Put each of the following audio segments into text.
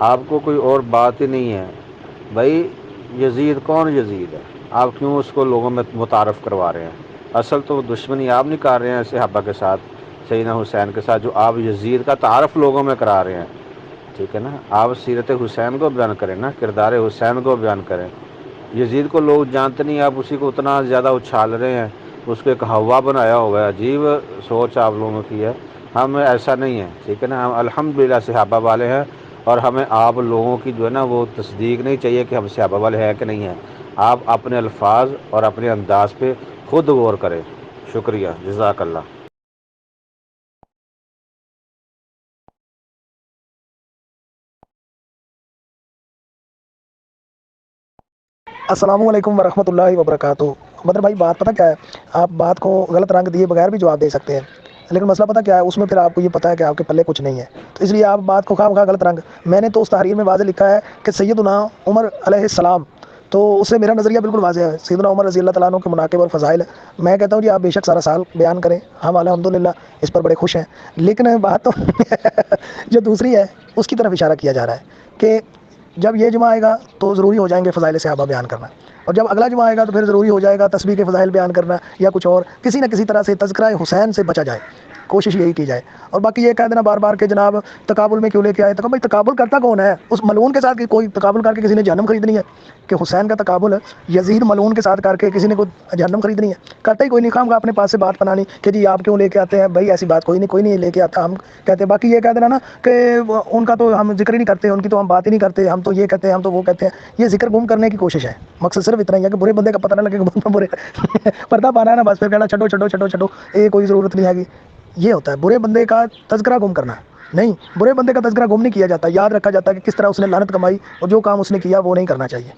آپ کو کوئی اور بات ہی نہیں ہے بھائی. یزید کون یزید ہے؟ آپ کیوں اس کو لوگوں میں متعارف کروا رہے ہیں؟ اصل تو دشمنی آپ نہیں کر رہے ہیں صحابہ کے ساتھ، سیدنا حسین کے ساتھ، جو آپ یزید کا تعارف لوگوں میں کرا رہے ہیں. ٹھیک ہے نا، آپ سیرت حسین کو بیان کریں نا، کردار حسین کو بیان کریں. یزید کو لوگ جانتے نہیں، آپ اسی کو اتنا زیادہ اچھال رہے ہیں، اس کو ایک ہوا بنایا ہوا ہے. عجیب سوچ آپ لوگوں کی ہے. ہم ایسا نہیں ہے، ٹھیک ہے نا، ہم الحمدللہ صحابہ والے ہیں. اور ہمیں آپ لوگوں کی جو ہے نا وہ تصدیق نہیں چاہیے کہ ہم صحابہ والے ہیں کہ نہیں ہیں. آپ اپنے الفاظ اور اپنے انداز پہ خود غور کریں. شکریہ، جزاک اللہ. السلام علیکم ورحمۃ اللہ وبرکاتہ. مطلب بھائی بات پتہ کیا ہے، آپ بات کو غلط رنگ دیے بغیر بھی جواب دے سکتے ہیں، لیکن مسئلہ پتہ کیا ہے، اس میں پھر آپ کو یہ پتہ ہے کہ آپ کے پلے کچھ نہیں ہے، تو اس لیے آپ بات کو خواہ غلط رنگ. میں نے تو اس تحریر میں واضح لکھا ہے کہ سیدنا عمر علیہ السلام، تو اس سے میرا نظریہ بالکل واضح ہے. سیدنا عمر رضی اللہ تعالیٰ عنہ کے مناقب اور فضائل، میں کہتا ہوں جی آپ بے شک سارا سال بیان کریں، ہم الحمدللہ اس پر بڑے خوش ہیں. لیکن بات تو جو دوسری ہے اس کی طرف اشارہ کیا جا رہا ہے کہ جب یہ جمعہ آئے گا تو ضروری ہو جائیں گے فضائل صحابہ بیان کرنا، اور جب اگلا جمعہ آئے گا تو پھر ضروری ہو جائے گا تسبیح کے فضائل بیان کرنا، یا کچھ اور کسی نہ کسی طرح سے تذکرہ حسین سے بچا جائے، کوشش یہی کی جائے. اور باقی یہ کہہ دینا بار بار کہ جناب تقابل میں کیوں لے کے آئے، تو بھائی تقابل کرتا کون ہے؟ اس ملعون کے ساتھ کوئی تقابل کر کے کسی نے جہنم خریدنی ہے؟ کہ حسین کا تقابل یزید ملعون کے ساتھ کر کے کسی نے کوئی جہنم خریدنی ہے؟ کرتا ہی کوئی نہیں. خام کا اپنے پاس سے بات بنانی کہ جی آپ کیوں لے کے آتے ہیں، بھائی ایسی بات کوئی نہیں لے کے آتا. ہم کہتے ہیں باقی یہ کہہ دینا نا کہ ان کا تو ہم ذکر ہی نہیں کرتے، ان کی تو ہم بات ہی نہیں کرتے، ہم تو یہ کہتے ہیں، ہم تو وہ کہتے ہیں. یہ ذکر گم کرنے کی کوشش ہے. مقصد صرف اتنا ہی ہے کہ برے بندے کا پتہ نہ لگے کہ برے پردہ پانا ہے نا، بس پھر کہنا چھڈو چھڈو چھڈو چھڈو، یہ کوئی ضرورت نہیں ہے. یہ ہوتا ہے برے بندے کا تذکرہ گم کرنا. نہیں، برے بندے کا تذکرہ گم نہیں کیا جاتا، یاد رکھا جاتا ہے کہ کس طرح اس نے لعنت کمائی اور جو کام اس نے کیا وہ نہیں کرنا چاہیے.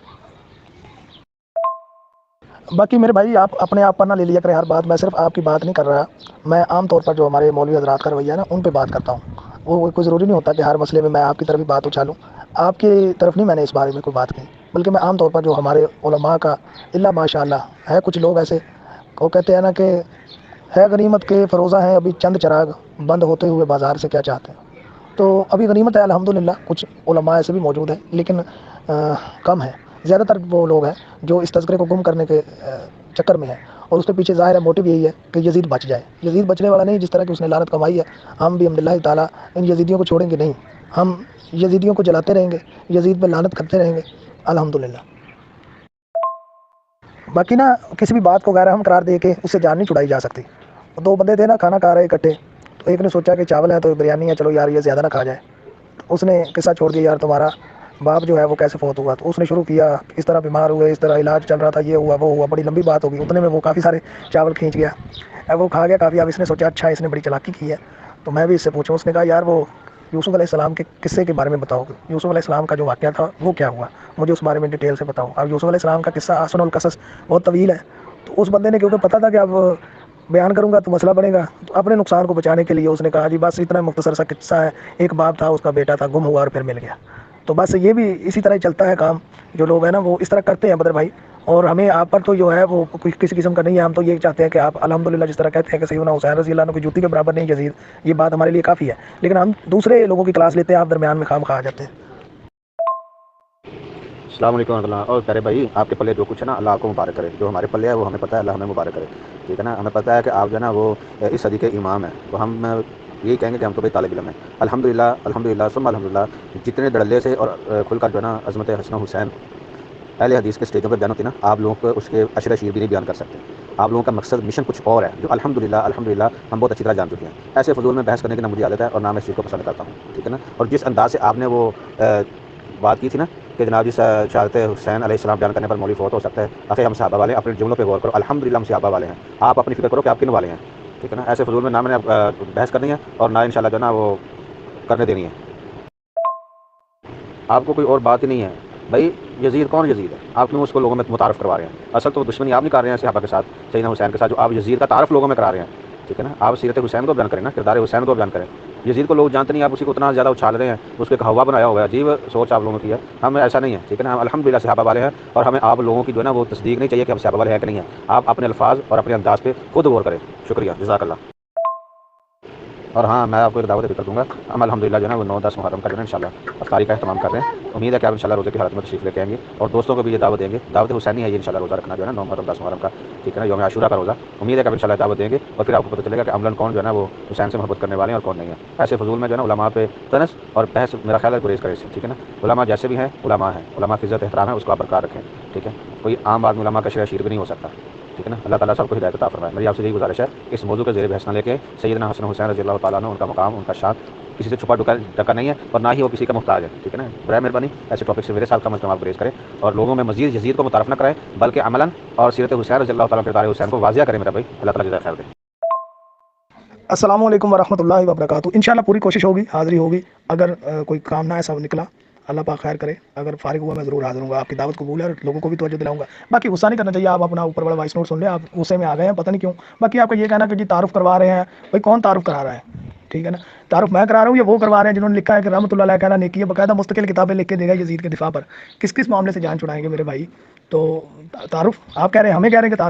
باقی میرے بھائی آپ اپنے آپ پر نہ لے لیا کریں ہر بات. میں صرف آپ کی بات نہیں کر رہا، میں عام طور پر جو ہمارے مولوی حضرات کا رویہ ہے نا ان پہ بات کرتا ہوں. وہ کوئی ضروری نہیں ہوتا کہ ہر مسئلے میں آپ کی طرف ہی بات اچھالوں. آپ کی طرف نہیں میں نے اس بارے میں کوئی بات کی، بلکہ میں عام طور پر جو ہمارے علماء کا اللہ ماشاء اللہ ہے، کچھ لوگ ایسے وہ کہتے ہیں نا کہ ہے غنیمت کے فروزہ ہیں ابھی چند چراغ، بند ہوتے ہوئے بازار سے کیا چاہتے ہیں. تو ابھی غنیمت ہے الحمدللہ. کچھ علماء ایسے بھی موجود ہیں لیکن کم ہے. زیادہ تر وہ لوگ ہیں جو اس تذکرے کو گم کرنے کے چکر میں ہے، اور اس کے پیچھے ظاہر ہے موٹیو یہی ہے کہ یزید بچ جائے. یزید بچنے والا نہیں، جس طرح کہ اس نے لعنت کمائی ہے. ہم بھی الحمدللہ تعالیٰ ان یزیدیوں کو چھوڑیں گے نہیں، ہم یزیدیوں کو جلاتے رہیں گے، یزید پہ لعنت کرتے رہیں گے الحمدللہ. باقی نا کسی بھی بات کو غیر اہم قرار دے کے اس سے جان نہیں چھڑائی جا سکتی. دو بندے تھے نا کھانا کھا رہے اکٹھے، تو ایک نے سوچا کہ چاول ہے تو بریانی ہے، چلو یار یہ زیادہ نہ کھا جائے. اس نے قصہ چھوڑ دیا، یار تمہارا باپ جو ہے وہ کیسے فوت ہوا. تو اس نے شروع کیا اس طرح بیمار ہوئے، اس طرح علاج چل رہا تھا، یہ ہوا وہ ہوا، بڑی لمبی بات ہوگی. اتنے میں وہ کافی سارے چاول کھینچ گیا، اب وہ کھا گیا کافی. اب اس نے سوچا اچھا اس نے بڑی چالاکی کی ہے تو میں بھی اس سے پوچھوں. اس نے کہا یار وہ یوسف علیہ السلام کے قصے کے بارے میں بتاؤ، یوسف علیہ السلام کا جو واقعہ تھا وہ کیا ہوا، مجھے اس بارے میں ڈیٹیل سے بتاؤ. اب یوسف علیہ السلام کا قصہ احسن القصص بہت طویل ہے، تو اس بندے نے کیونکہ پتہ تھا کہ اب بیان کروں گا تو مسئلہ بڑھے گا، تو اپنے نقصان کو بچانے کے لیے اس نے کہا جی بس اتنا مختصر سا قصہ ہے. ایک باپ تھا، اس کا بیٹا تھا، گم ہوا اور پھر مل گیا. تو بس یہ بھی اسی طرح چلتا ہے کام. جو لوگ ہیں نا وہ اس طرح کرتے ہیں بدر بھائی. اور ہمیں آپ پر تو جو ہے وہ کسی قسم کا نہیں ہے. ہم تو یہ چاہتے ہیں کہ آپ الحمدللہ جس طرح کہتے ہیں کہ سیدنا حسین رضی اللہ عنہ کی جوتی کے برابر نہیں یزید، یہ بات ہمارے لیے کافی ہے. لیکن ہم دوسرے لوگوں کی کلاس لیتے ہیں، آپ درمیان میں خام خواہ آ جاتے ہیں. السلام علیکم ورحمۃ اللہ. اور کرے بھائی آپ کے پلے جو کچھ ہے نا اللہ آپ کو مبارک کرے. جو ہمارے پلے ہے وہ ہمیں پتہ ہے، اللہ ہمیں مبارک کرے. ٹھیک ہے نا، ہمیں پتہ ہے کہ آپ جو ہے نا وہ اس صدی کے امام ہیں. تو ہم یہی کہیں گے کہ ہم تو بھائی طالب علم ہیں. الحمدللہ الحمدللہ ثم الحمدللہ. جتنے دڑلے سے اور کھل کر جو ہے نا عظمت حسن حسین اہل حدیث کے اسٹیجوں پہ بیان ہوتی ہے نا، آپ لوگوں کو اس کے عشرہ شیر بھی نہیں بیان کر سکتے. آپ لوگوں کا مقصد مشن کچھ اور ہے، جو الحمدللہ الحمدللہ ہم بہت اچھی طرح جان چکے ہیں. ایسے فضول میں بحث کرنے کی نہ مجھے عادت ہے اور نہ میں اس چیز کو پسند کرتا ہوں. ٹھیک ہے نا. اور جس انداز سے آپ نے وہ بات کی تھی نا کہ جناب جی شہادت حسین علیہ السلام بیان کرنے پر مولوی فوت ہو سکتا ہے، آخر ہم صحابہ والے ہیں، اپنے جملوں پہ غور کرو. الحمدللہ ہم صحابہ والے ہیں. آپ اپنی فکر کرو کہ آپ کن والے ہیں. ٹھیک ہے نا. ایسے فضول میں نہ میں نے بحث کرنی ہے اور نہ انشاءاللہ جو ہے نا وہ کرنے دینی ہے. آپ کو کوئی اور بات ہی نہیں ہے بھائی. یزید کون یزید ہے؟ آپ کیوں اس کو لوگوں میں متعارف کروا رہے ہیں؟ اصل تو دشمنی آپ نہیں کر رہے ہیں صحابہ کے ساتھ، سیدنا حسین کے ساتھ، جو آپ یزید کا تعارف لوگوں میں کرا رہے ہیں. ٹھیک ہے نا. آپ سیرت حسین کو بیان کریں نا، کردار حسین کو بیان کریں. یزید کو لوگ جانتے نہیں، آپ اسی کو اتنا زیادہ اچھال رہے ہیں، اس کو ایک ہوا بنایا ہوا ہے. عجیب سوچ آپ لوگوں کی ہے. ہم ایسا نہیں ہے. ٹھیک ہے نا. ہم الحمدللہ صحابہ والے ہیں اور ہمیں آپ لوگوں کی جو ہے نا وہ تصدیق نہیں چاہیے کہ ہم صحابہ والے ہیں کہ نہیں ہیں. آپ اپنے الفاظ اور اپنے انداز پہ خود غور کریں. شکریہ، جزاک اللہ. اور ہاں میں آپ کو ایک دعوت بھی کر دوں گا. ہم الحمدللہ جو ہے نا وہ 9-10 محرم کا جو ہے انشاءاللہ افطاری کا اہتمام کر رہے ہیں. امید ہے کہ آپ انشاءاللہ روزے کی حالت میں تشریف لے کے آئیں گے اور دوستوں کو بھی یہ دعوت دیں گے. دعوت حسینی ہے یہ انشاءاللہ روزہ رکھنا جو ہے نا 9 محرم 10 محرم کا, ٹھیک ہے نا, یوم عاشورہ کا روزہ. امید ہے کہ آپ انشاءاللہ دعوت دیں گے اور پھر آپ کو پتہ چلے گا کہ عملاً کون جو ہے نا وہ حسین سے محبت کرنے والے ہیں اور کون نہیں ہے. ایسے فضول میں جو ہے نا علماء پہ تنس اور بحث میرا خیال ہے گریز کرے, ٹھیک ہے نا. علماء جیسے بھی ہیں علماء ہیں, علماء کی عزت احترام ہے, اس کو آپ برقرار رکھیں, ٹھیک ہے. کوئی عام آدمی علماء کا شیر بھی نہیں ہو سکتا, ٹھیک ہے نا. اللہ تعالیٰ سب کو ہدایت عطا فرمائے. میری آپ سے یہی گزارش ہے کہ اس موضوع کے زیر بحث نہ لے کے سیدنا حسن حسین رضی اللہ تعالیٰ عنہ ان کا مقام, ان کا شان کسی سے چھپا ڈکا نہیں ہے اور نہ ہی وہ کسی کا محتاج ہے, ٹھیک ہے نا. برائے مہربانی ایسے ٹاپک سے میرے ساتھ کم از کم آپ گریز کریں اور لوگوں میں مزید یزید کو متعارف نہ کرائیں بلکہ عملاً اور سیرت حسین رضی اللہ تعالیٰ کے تاریخ حسین کو واضح کریں میرا بھائی. اللہ تعالیٰ جزائے خیر دے. السلام علیکم ورحمۃ اللہ وبرکاتہ. انشاءاللہ پوری کوشش ہوگی, حاضری ہوگی. اگر کوئی کام نہ ایسا نکلا اللہ پاک خیر کرے, اگر فارغ ہوا میں ضرور حاضر ہوں گا. آپ کی دعوت قبول ہے اور لوگوں کو بھی توجہ دلاؤں گا. باقی غصہ نہیں کرنا چاہیے, آپ اپنا اوپر والا وائس نوٹ سن لیں, آپ غصے میں آ گئے ہیں پتہ نہیں کیوں. باقی آپ کا یہ کہنا کہ جی تعارف کروا رہے ہیں, بھائی کون تعارف کرا رہا ہے, ٹھیک ہے نا. تعارف میں کرا رہا ہوں یا وہ کروا رہے ہیں جنہوں نے لکھا ہے کہ رحمۃ اللہ علیہ کہنا نیکی ہے, باقاعدہ مستقل کتابیں لکھ کے دے گا یزید کے دفاع پر. کس کس معاملے سے جان چھڑائیں گے میرے بھائی. تو تعارف آپ کہہ رہے ہیں, ہمیں کہہ رہے ہیں کہ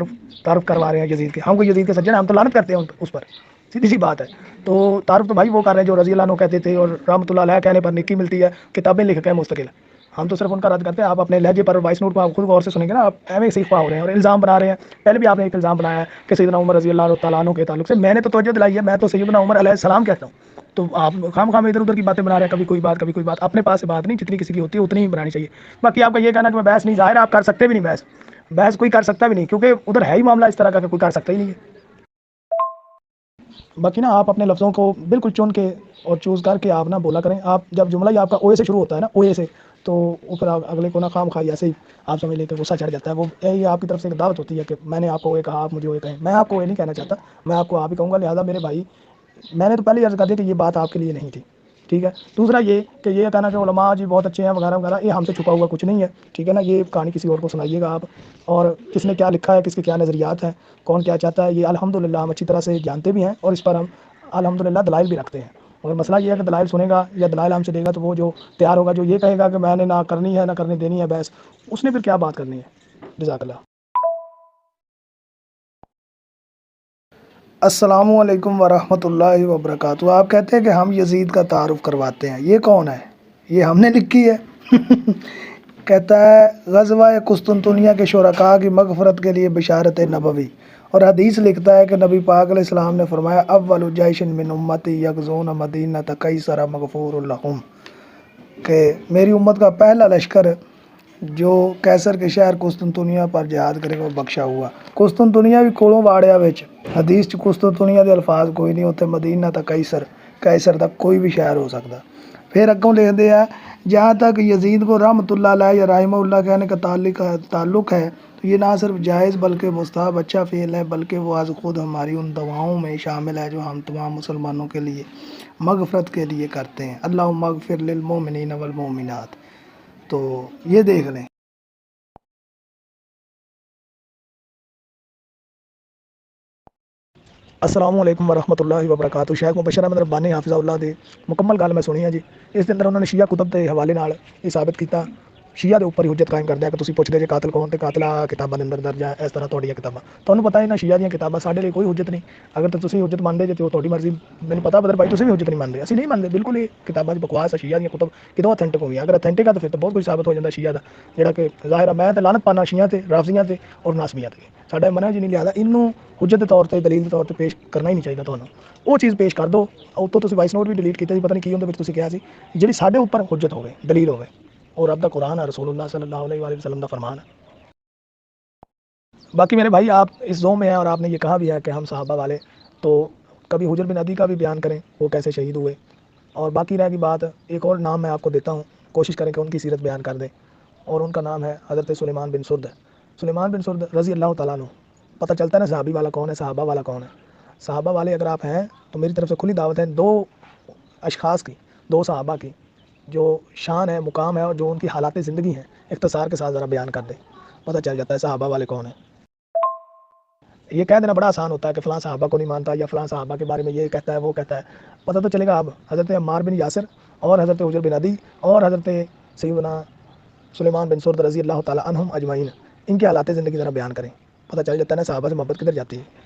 تعارف کروا رہے ہیں یزید کے. ہم کو یزید کے سجن ہیں, ہم تو لعنت کرتے ہیں اس پر, سیدھی سی بات ہے. تو تعارف تو بھائی وہ کر رہے ہیں جو رضی اللہ عنہ کہتے تھے اور رحمۃ اللہ علیہ کہنے پر نیکی ملتی ہے, کتابیں لکھ کے مستقل. ہم تو صرف ان کا رد کرتے ہیں. آپ اپنے لہجے پر وائس نوٹ کو آپ خود غور سے سنیں گے نا, آپ ایویں سیکھوا ہو رہے ہیں اور الزام بنا رہے ہیں. پہلے بھی آپ نے ایک الزام بنایا ہے کہ سیدنا عمر رضی اللہ تعالیٰ عنہ کے تعلق سے. میں نے تو توجہ دلائی ہے, میں تو سیدنا عمر علیہ السلام کہتا ہوں. تو آپ خام ادھر ادھر کی باتیں بنا رہے ہیں, کبھی کوئی بات کبھی کوئی بات. اپنے پاس سے بات نہیں, جتنی کسی کی ہوتی ہے اتنی ہی بنانی چاہیے. باقی آپ کا یہ کہنا کہ میں بحث نہیں, ظاہر آپ کر سکتے بھی نہیں بحث کوئی کر سکتا بھی نہیں, کیونکہ ادھر ہے ہی معاملہ اس طرح کا کہ کوئی کر سکتا ہی نہیں ہے. باقی نا آپ اپنے لفظوں کو بالکل چن کے اور چوز کر کے آپ نہ بولا کریں. آپ جب جملہ ہی آپ کا اوے سے شروع ہوتا ہے نا, اوے سے, تو پھر آپ اگلے کو نہ خام خواہ ایسے ہی آپ سمجھ لیں کہ غصہ چڑھ جاتا ہے. وہ یہی آپ کی طرف سے ایک دعوت ہوتی ہے کہ میں نے آپ کو اوے کہا, آپ مجھے اوے کہیں. میں آپ کو اوے نہیں کہنا چاہتا, میں آپ کو آپ ہی کہوں گا. لہٰذا میرے بھائی میں نے تو پہلے ہی عرض کر دیا کہ یہ بات آپ کے لیے نہیں تھی, ٹھیک ہے. دوسرا یہ کہ یہ کہنا کہ علماء جی بہت اچھے ہیں وغیرہ وغیرہ, یہ ہم سے چھپا ہوا کچھ نہیں ہے, ٹھیک ہے نا. یہ کہانی کسی اور کو سنائیے گا آپ, اور کس نے کیا لکھا ہے, کس کے کیا نظریات ہیں, کون کیا چاہتا ہے, یہ الحمدللہ ہم اچھی طرح سے جانتے بھی ہیں اور اس پر ہم الحمدللہ دلائل بھی رکھتے ہیں. اور مسئلہ یہ ہے کہ دلائل سنے گا یا دلائل ہم سے دے گا تو وہ جو تیار ہوگا جو یہ کہے گا کہ میں نے نہ کرنی ہے نہ کرنے دینی ہے بحث, اس نے پھر کیا بات کرنی ہے. جزاک اللہ. السلام علیکم ورحمۃ اللہ وبرکاتہ. آپ کہتے ہیں کہ ہم یزید کا تعارف کرواتے ہیں, یہ کون ہے؟ یہ ہم نے لکھی ہے. کہتا ہے غزوہ قسطنطنیہ کے شرکاء کی مغفرت کے لیے بشارت نبوی, اور حدیث لکھتا ہے کہ نبی پاک علیہ السلام نے فرمایا اول جیش من امتی یغزون مدینۃ قیصر مغفور لہم, کہ میری امت کا پہلا لشکر جو کیسر کے شہر قسطنطنیہ پر جہاد کرے گا وہ بخشا ہوا. قسطنطنیہ بھی کوڑوں واڑیا وچ, حدیث چ قسطنطنیہ دے الفاظ کوئی نہیں ہوتے, مدینہ تا قیصر تک کوئی بھی شہر ہو سکتا. پھر اگوں لکھتے ہیں جہاں تک یزید کو رحمۃ اللہ علیہ یا رحمہ اللہ کہنے کا تعلق ہے تو یہ نہ صرف جائز بلکہ مستحب اچھا فعل ہے, بلکہ وہ از خود ہماری ان دعاؤں میں شامل ہے جو ہم تمام مسلمانوں کے لیے مغفرت کے لیے کرتے ہیں. اللہم اغفر للمؤمنین والمؤمنات. تو یہ دیکھ لیں. السلام علیکم ورحمۃ اللہ وبرکاتہ. شیخ مبشر احمد ربانی حافظ اللہ دی مکمل گل میں سنی ہے جی. اس کے اندر انہوں نے شیعہ کتب کے حوالے نال یہ ثابت کیتا, شیعہ دے اوپر حجت قائم کردیا کہ تسی پوچھتے جے قاتل کون, تے قاتل کتاباں دے اندر درج ہے, اس طرح تہاڈیاں کتاباں. تانوں پتہ ہے نا شیعہ دیاں کتاباں ساڈے لیے کوئی حجت نہیں. اگر تو تسی حجت مانتے جے تو تہاڈی مرضی, مینوں پتہ بدر بھائی تسی بھی حجت نہیں مانتے, اسی نہیں مانتے بالکل. ہی کتاباں بکواس ہے شیعہ دیاں کتب کدوں اتھینٹک ہوئی. اگر اتھینٹک ہے تو پھر تو بہت کچھ ثابت ہو جاتا شیعہ دا, جہاں کہ ظاہر ہے میں تے لعنت پانا شیعہ تے, رافضیاں تے اور ناسبیاں تے. ساڈا منہج نہیں, لہٰذا انہوں حجت کے طور تے دلیل کے طور تے پیش کرنا ہی نہیں چاہیے. تھانوں وہ چیز پیش کر دو. اتوں تسی وائس نوٹ بھی ڈیلیٹ کیتے, پتہ نہیں کی اندر تسی کہا سی جہی ساڈے اوپر حجت ہوے, دلیل ہوے, اور رب دا قرآن ہے, رسول اللہ صلی اللہ علیہ وآلہ وسلم دا فرمان ہے. باقی میرے بھائی آپ اس زوم میں ہیں اور آپ نے یہ کہا بھی ہے کہ ہم صحابہ والے, تو کبھی حجر بن عدی کا بھی بیان کریں وہ کیسے شہید ہوئے. اور باقی رہ گئی بات, ایک اور نام میں آپ کو دیتا ہوں, کوشش کریں کہ ان کی سیرت بیان کر دیں, اور ان کا نام ہے حضرت سلیمان بن سرد. سلیمان بن سرد رضی اللہ تعالیٰ عنہ. پتہ چلتا ہے نا صحابی والا کون ہے, صحابہ والا کون ہے. صحابہ والے اگر آپ ہیں تو میری طرف سے کھلی دعوت ہے دو اشخاص کی, دو صحابہ کی جو شان ہے, مقام ہے, اور جو ان کی حالات زندگی ہیں اختصار کے ساتھ ذرا بیان کر دیں, پتہ چل جاتا ہے صحابہ والے کون ہیں. یہ کہہ دینا بڑا آسان ہوتا ہے کہ فلاں صحابہ کو نہیں مانتا یا فلاں صحابہ کے بارے میں یہ کہتا ہے وہ کہتا ہے. پتہ تو چلے گا اب حضرت عمار بن یاسر اور حضرت حجر بن عدی اور حضرت سیدنا سلیمان بن سرد رضی اللہ تعالیٰ عنہم اجمعین, ان کے حالات زندگی ذرا بیان کریں, پتہ چل جاتا ہے نا صحابہ سے محبت کدھر جاتی ہے.